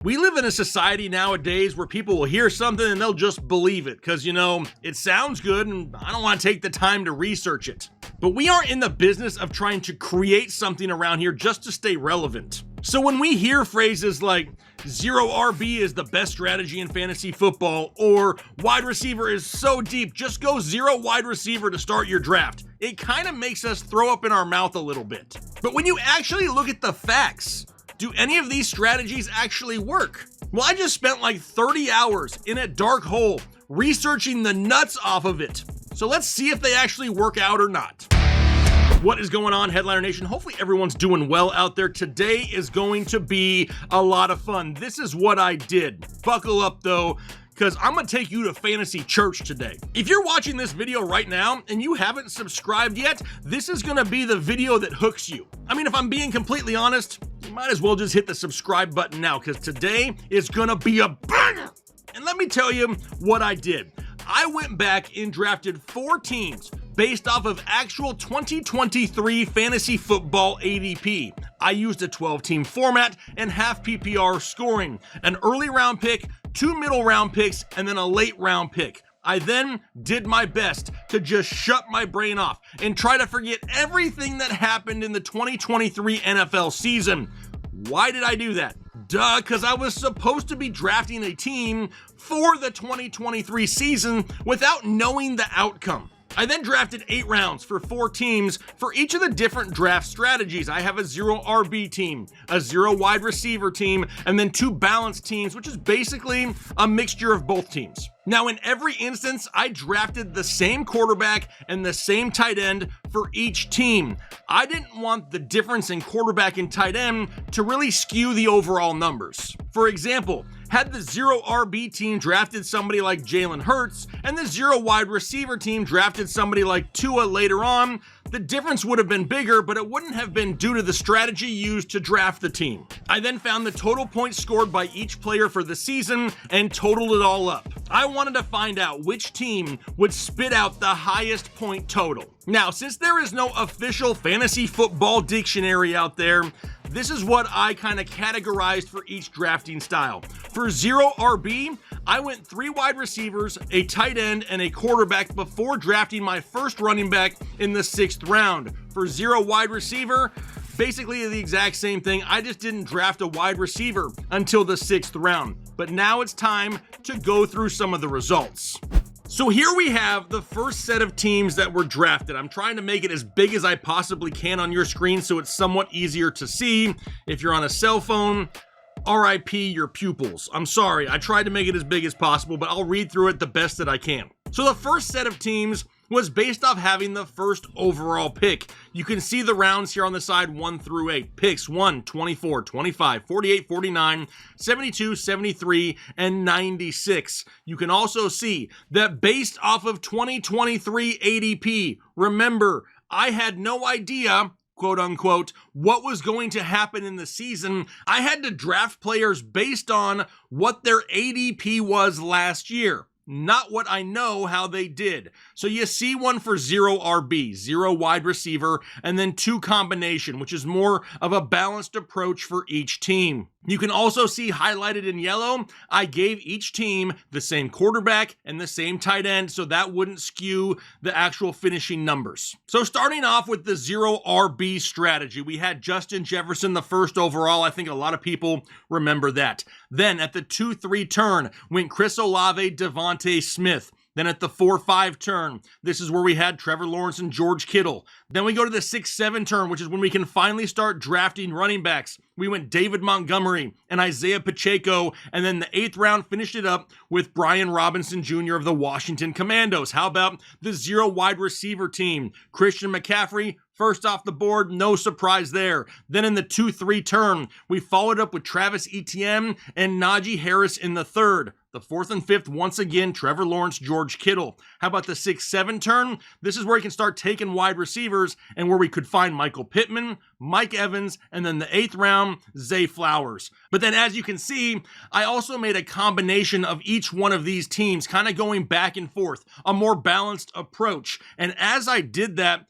We live in a society nowadays where people will hear something and they'll just believe it because, it sounds good and I don't want to take the time to research it. But we aren't in the business of trying to create something around here just to stay relevant. So when we hear phrases like zero RB is the best strategy in fantasy football, or wide receiver is so deep, just go zero wide receiver to start your draft, it kind of makes us throw up in our mouth a little bit. But when you actually look at the facts, do any of these strategies actually work? Well, I just spent like 30 hours in a dark hole researching the nuts off of it. So let's see if they actually work out or not. What is going on, Headliner Nation? Hopefully everyone's doing well out there. Today is going to be a lot of fun. This is what I did. Buckle up though, because I'm gonna take you to fantasy church today. If you're watching this video right now and you haven't subscribed yet, this is gonna be the video that hooks you. I mean, if I'm being completely honest, you might as well just hit the subscribe button now, because today is gonna be a banger. And let me tell you what I did. I went back and drafted 4 teams based off of actual 2023 fantasy football ADP. I used a 12-team format and half PPR scoring, an early round pick, 2 middle round picks, and then a late round pick. I then did my best to just shut my brain off and try to forget everything that happened in the 2023 NFL season. Why did I do that? Duh, because I was supposed to be drafting a team for the 2023 season without knowing the outcome. I then drafted 8 rounds for 4 teams for each of the different draft strategies. I have a 0 RB team, a 0 wide receiver team, and then 2 balanced teams, which is basically a mixture of both teams. Now, in every instance, I drafted the same quarterback and the same tight end for each team. I didn't want the difference in quarterback and tight end to really skew the overall numbers. For example, had the 0 RB team drafted somebody like Jalen Hurts and the 0 wide receiver team drafted somebody like Tua later on, the difference would have been bigger, but it wouldn't have been due to the strategy used to draft the team. I then found the total points scored by each player for the season and totaled it all up. I wanted to find out which team would spit out the highest point total. Now, since there is no official fantasy football dictionary out there, this is what I kind of categorized for each drafting style. For 0 RB, I went 3 wide receivers, a tight end, and a quarterback before drafting my first running back in the 6th round. For 0 wide receiver, basically the exact same thing. I just didn't draft a wide receiver until the 6th round. But now it's time to go through some of the results. So here we have the first set of teams that were drafted. I'm trying to make it as big as I possibly can on your screen so it's somewhat easier to see. If you're on a cell phone, RIP your pupils. I'm sorry, I tried to make it as big as possible, but I'll read through it the best that I can. So the first set of teams was based off having the first overall pick. You can see the rounds here on the side 1 through 8. Picks 1, 24, 25, 48, 49, 72, 73, and 96. You can also see that based off of 2023 ADP, remember, I had no idea, quote unquote, what was going to happen in the season. I had to draft players based on what their ADP was last year, not what I know how they did. So you see one for 0 RB, 0 wide receiver, and then 2 combination, which is more of a balanced approach for each team. You can also see highlighted in yellow, I gave each team the same quarterback and the same tight end, so that wouldn't skew the actual finishing numbers. So starting off with the 0 RB strategy, we had Justin Jefferson the first overall. I think a lot of people remember that. Then at the 2-3 turn went Chris Olave, Devontae Smith. Then at the 4-5 turn, this is where we had Trevor Lawrence and George Kittle. Then we go to the 6-7 turn, which is when we can finally start drafting running backs. We went David Montgomery and Isaiah Pacheco, and then the 8th round finished it up with Brian Robinson Jr. of the Washington Commandos. How about the 0 wide receiver team? Christian McCaffrey, first off the board, no surprise there. Then in the 2-3 turn, we followed up with Travis Etienne and Najee Harris in the 3rd. The 4th and 5th, once again, Trevor Lawrence, George Kittle. How about the 6-7 turn? This is where you can start taking wide receivers and where we could find Michael Pittman, Mike Evans, and then the 8th round, Zay Flowers. But then as you can see, I also made a combination of each one of these teams, kind of going back and forth, a more balanced approach. And as I did that,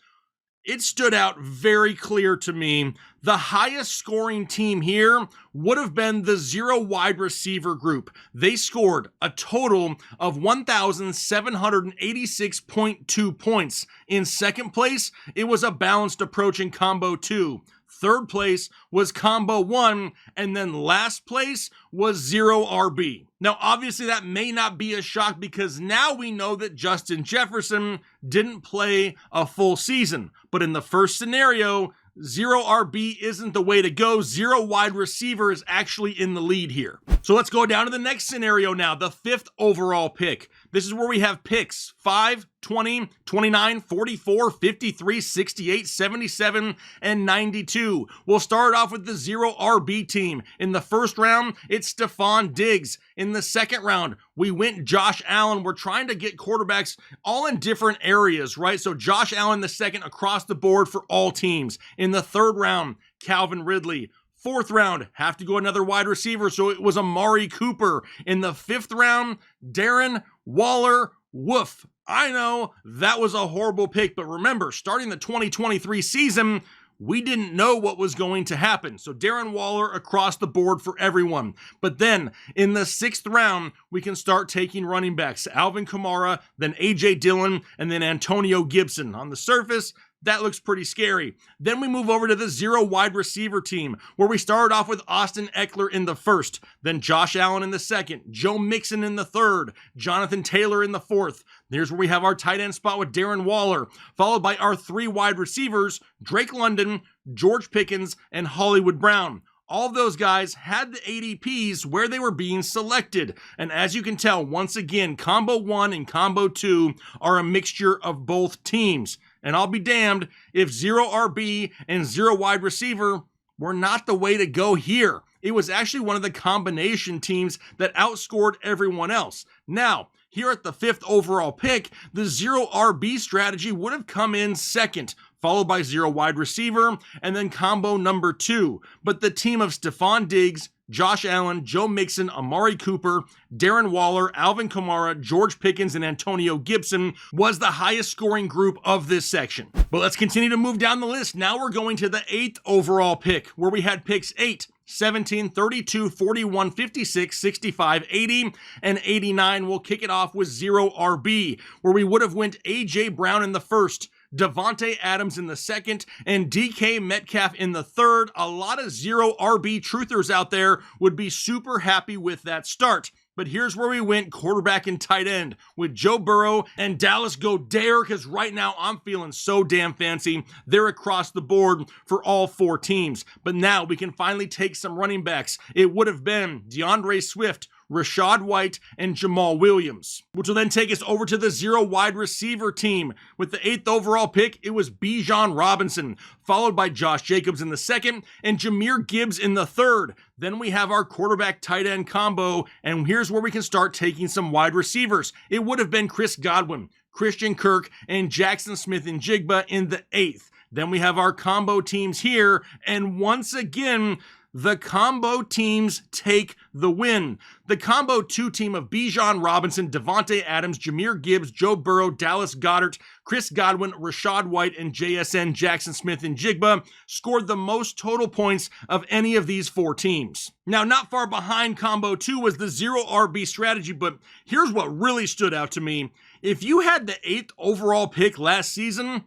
it stood out very clear to me. The highest scoring team here would have been the 0 wide receiver group. They scored a total of 1,786.2 points. In second place, it was a balanced approach in combo 2. Third place was combo 1, and then last place was 0 RB. Now, obviously, that may not be a shock because now we know that Justin Jefferson didn't play a full season. But in the first scenario, 0 RB isn't the way to go. 0 wide receiver is actually in the lead here. So let's go down to the next scenario now, the 5th overall pick. This is where we have picks 5, 20, 29, 44, 53, 68, 77, and 92. We'll start off with the 0 RB team. In the first round, it's Stefon Diggs. In the second round, we went Josh Allen. We're trying to get quarterbacks all in different areas, right? So Josh Allen the second across the board for all teams. In the third round, Calvin Ridley. Fourth round, have to go another wide receiver, so it was Amari Cooper. In the fifth round, Darren Waller. Woof. I know that was a horrible pick, but remember, starting the 2023 season, we didn't know what was going to happen. So Darren Waller across the board for everyone. But then in the sixth round, we can start taking running backs. Alvin Kamara, then A.J. Dillon, and then Antonio Gibson. On the surface, that looks pretty scary. Then we move over to the 0 wide receiver team, where we started off with Austin Eckler in the first, then Josh Allen in the second, Joe Mixon in the third, Jonathan Taylor in the fourth. There's where we have our tight end spot with Darren Waller, followed by our 3 wide receivers, Drake London, George Pickens, and Hollywood Brown. All of those guys had the ADPs where they were being selected. And as you can tell, once again, combo 1 and combo 2 are a mixture of both teams. And I'll be damned if 0 RB and 0 wide receiver were not the way to go here. It was actually one of the combination teams that outscored everyone else. Now, here at the 5th overall pick, the 0 RB strategy would have come in second, followed by 0 wide receiver, and then combo number 2. But the team of Stefon Diggs, Josh Allen, Joe Mixon, Amari Cooper, Darren Waller, Alvin Kamara, George Pickens, and Antonio Gibson was the highest scoring group of this section. But let's continue to move down the list. Now we're going to the 8th overall pick, where we had picks 8, 17, 32, 41, 56, 65, 80, and 89. We'll kick it off with 0 RB, where we would have went A.J. Brown in the first, Devontae Adams in the second, and DK Metcalf in the third. A lot of 0 RB truthers out there would be super happy with that start. But here's where we went quarterback and tight end with Joe Burrow and Dallas Goedert, because right now I'm feeling so damn fancy. They're across the board for all 4 teams. But now we can finally take some running backs. It would have been DeAndre Swift, Rachaad White, and Jamal Williams, which will then take us over to the 0 wide receiver team. With the 8th overall pick, it was Bijan Robinson, followed by Josh Jacobs in the second, and Jahmyr Gibbs in the third. Then we have our quarterback tight end combo, and here's where we can start taking some wide receivers. It would have been Chris Godwin, Christian Kirk, and Jackson Smith-Njigba in the 8th. Then we have our combo teams here, and once again, the combo teams take the win. The combo 2 team of Bijan Robinson, Devontae Adams, Jahmyr Gibbs, Joe Burrow, Dallas Goedert, Chris Godwin, Rachaad White, and JSN Jackson Smith-Njigba scored the most total points of any of these 4 teams. Now, not far behind combo 2 was the 0 RB strategy, but here's what really stood out to me. If you had the 8th overall pick last season,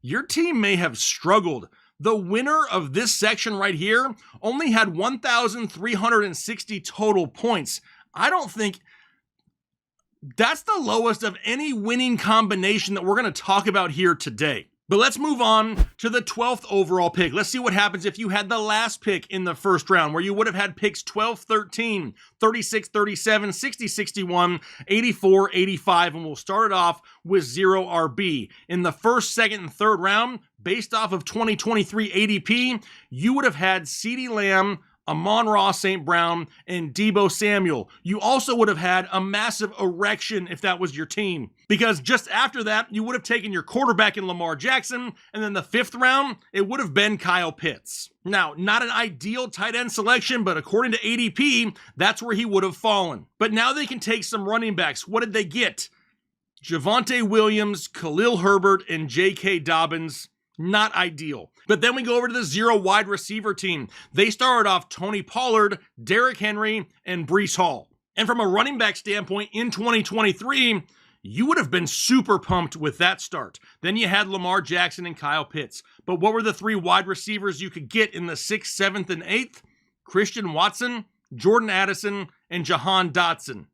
your team may have struggled. The winner of this section right here only had 1,360 total points. I don't think that's the lowest of any winning combination that we're going to talk about here today. But let's move on to the 12th overall pick. Let's see what happens if you had the last pick in the first round, where you would have had picks 12, 13, 36, 37, 60, 61, 84, 85, and we'll start it off with 0 RB. In the first, second, and third round, based off of 2023 ADP, you would have had CeeDee Lamb, Amon-Ra St. Brown, and Deebo Samuel. You also would have had a massive erection if that was your team, because just after that, you would have taken your quarterback in Lamar Jackson, and then the 5th round, it would have been Kyle Pitts. Now, not an ideal tight end selection, but according to ADP, that's where he would have fallen. But now they can take some running backs. What did they get? Javonte Williams, Khalil Herbert, and J.K. Dobbins. Not ideal. But then we go over to the 0 wide receiver team. They started off Tony Pollard, Derrick Henry, and Breece Hall. And from a running back standpoint in 2023, you would have been super pumped with that start. Then you had Lamar Jackson and Kyle Pitts. But what were the 3 wide receivers you could get in the 6th, 7th, and 8th? Christian Watson, Jordan Addison, and Jahan Dotson.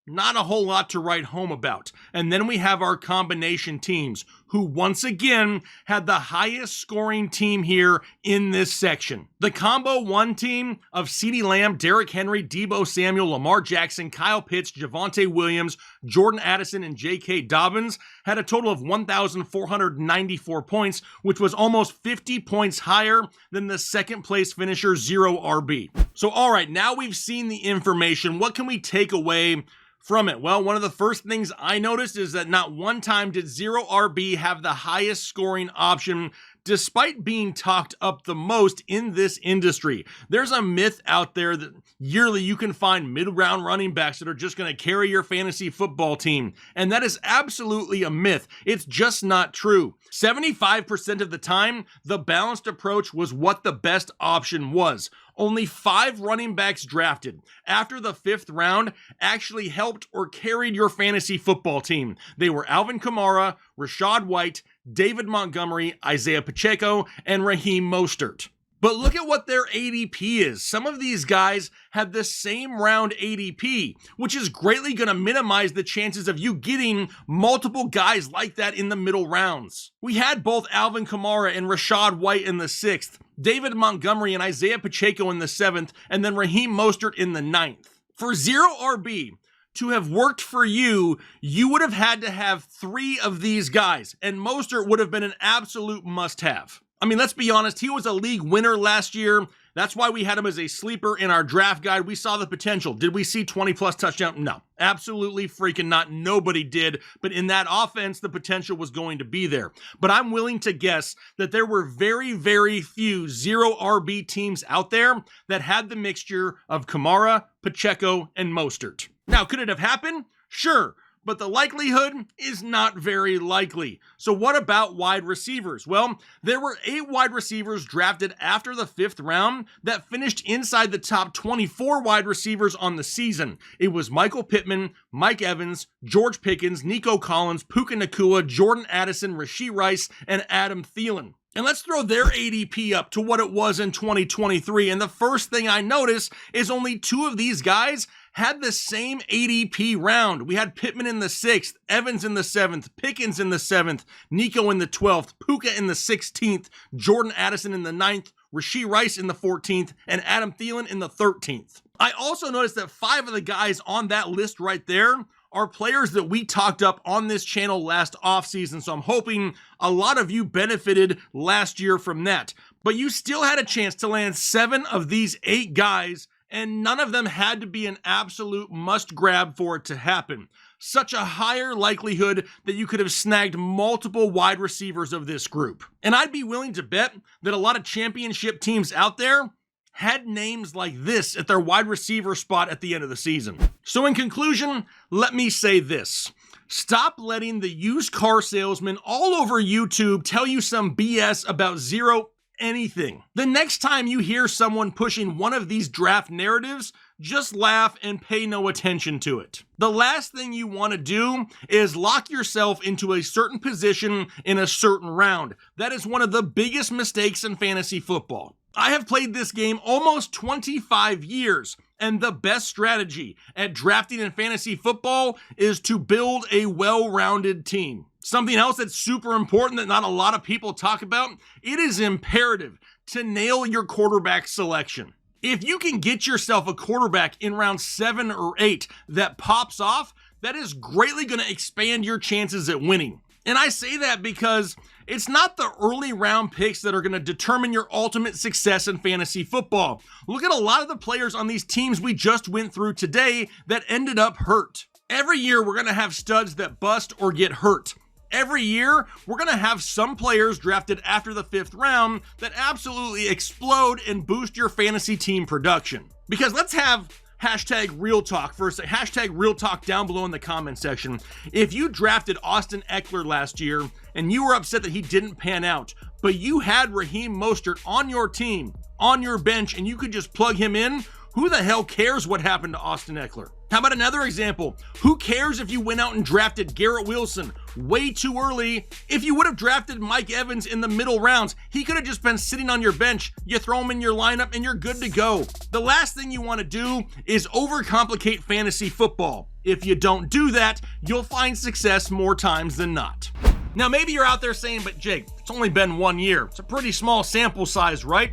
Not a whole lot to write home about. And then we have our combination teams, who once again had the highest scoring team here in this section. The combo 1 team of CeeDee Lamb, Derrick Henry, Deebo Samuel, Lamar Jackson, Kyle Pitts, Javonte Williams, Jordan Addison, and J.K. Dobbins had a total of 1,494 points, which was almost 50 points higher than the second place finisher 0 RB. So all right, now we've seen the information. What can we take away from it? Well, one of the first things I noticed is that not one time did 0 RB have the highest scoring option, despite being talked up the most in this industry. There's a myth out there that yearly you can find mid-round running backs that are just going to carry your fantasy football team, and that is absolutely a myth. It's just not true. 75% of the time, the balanced approach was what the best option was. Only 5 running backs drafted after the 5th round actually helped or carried your fantasy football team. They were Alvin Kamara, Rachaad White, David Montgomery, Isaiah Pacheco, and Raheem Mostert. But look at what their ADP is. Some of these guys had the same round ADP, which is greatly going to minimize the chances of you getting multiple guys like that in the middle rounds. We had both Alvin Kamara and Rachaad White in the 6th, David Montgomery and Isaiah Pacheco in the 7th, and then Raheem Mostert in the 9th. For 0 RB to have worked for you, you would have had to have 3 of these guys, and Mostert would have been an absolute must-have. I mean, let's be honest, he was a league winner last year. That's why we had him as a sleeper in our draft guide. We saw the potential. Did we see 20-plus touchdowns? No, absolutely freaking not. Nobody did. But in that offense, the potential was going to be there. But I'm willing to guess that there were very, very few 0 RB teams out there that had the mixture of Kamara, Pacheco, and Mostert. Now, could it have happened? Sure. But the likelihood is not very likely. So what about wide receivers? Well, there were 8 wide receivers drafted after the 5th round that finished inside the top 24 wide receivers on the season. It was Michael Pittman, Mike Evans, George Pickens, Nico Collins, Puka Nacua, Jordan Addison, Rashee Rice, and Adam Thielen. And let's throw their ADP up to what it was in 2023. And the first thing I notice is only 2 of these guys had the same ADP round. We had Pittman in the 6th, Evans in the 7th, Pickens in the 7th, Nico in the 12th, Puka in the 16th, Jordan Addison in the 9th, Rashee Rice in the 14th, and Adam Thielen in the 13th. I also noticed that 5 of the guys on that list right there are players that we talked up on this channel last offseason, so I'm hoping a lot of you benefited last year from that. But you still had a chance to land 7 of these 8 guys, and none of them had to be an absolute must-grab for it to happen. Such a higher likelihood that you could have snagged multiple wide receivers of this group. And I'd be willing to bet that a lot of championship teams out there had names like this at their wide receiver spot at the end of the season. So in conclusion, let me say this. Stop letting the used car salesman all over YouTube tell you some BS about 0 anything. The next time you hear someone pushing one of these draft narratives, just laugh and pay no attention to it. The last thing you want to do is lock yourself into a certain position in a certain round. That is one of the biggest mistakes in fantasy football. I have played this game almost 25 years, and the best strategy at drafting in fantasy football is to build a well-rounded team. Something else that's super important that not a lot of people talk about, it is imperative to nail your quarterback selection. If you can get yourself a quarterback in round 7 or 8 that pops off, that is greatly going to expand your chances at winning. And I say that because it's not the early round picks that are going to determine your ultimate success in fantasy football. Look at a lot of the players on these teams we just went through today that ended up hurt. Every year we're going to have studs that bust or get hurt. Every year, we're going to have some players drafted after the 5th round that absolutely explode and boost your fantasy team production. Because let's have hashtag real talk for a second. Hashtag real talk down below in the comment section. If you drafted Austin Eckler last year and you were upset that he didn't pan out, but you had Raheem Mostert on your team, on your bench, and you could just plug him in, who the hell cares what happened to Austin Eckler? How about another example? Who cares if you went out and drafted Garrett Wilson way too early? If you would have drafted Mike Evans in the middle rounds, he could have just been sitting on your bench. You throw him in your lineup and you're good to go. The last thing you want to do is overcomplicate fantasy football. If you don't do that, you'll find success more times than not. Now, maybe you're out there saying, but Jake, it's only been 1 year. It's a pretty small sample size, right?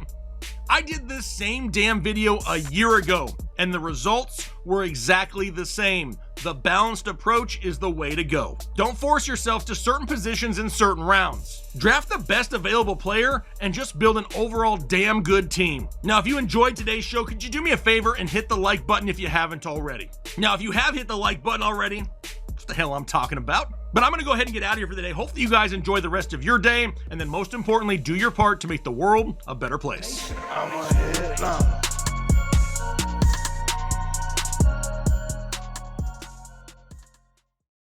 I did this same damn video a year ago, and the results were exactly the same. The balanced approach is the way to go. Don't force yourself to certain positions in certain rounds. Draft the best available player and just build an overall damn good team. Now, if you enjoyed today's show, could you do me a favor and hit the like button if you haven't already? Now, if you have hit the like button already, what the hell I'm talking about? But I'm going to go ahead and get out of here for the day. Hopefully you guys enjoy the rest of your day, and then most importantly, do your part to make the world a better place.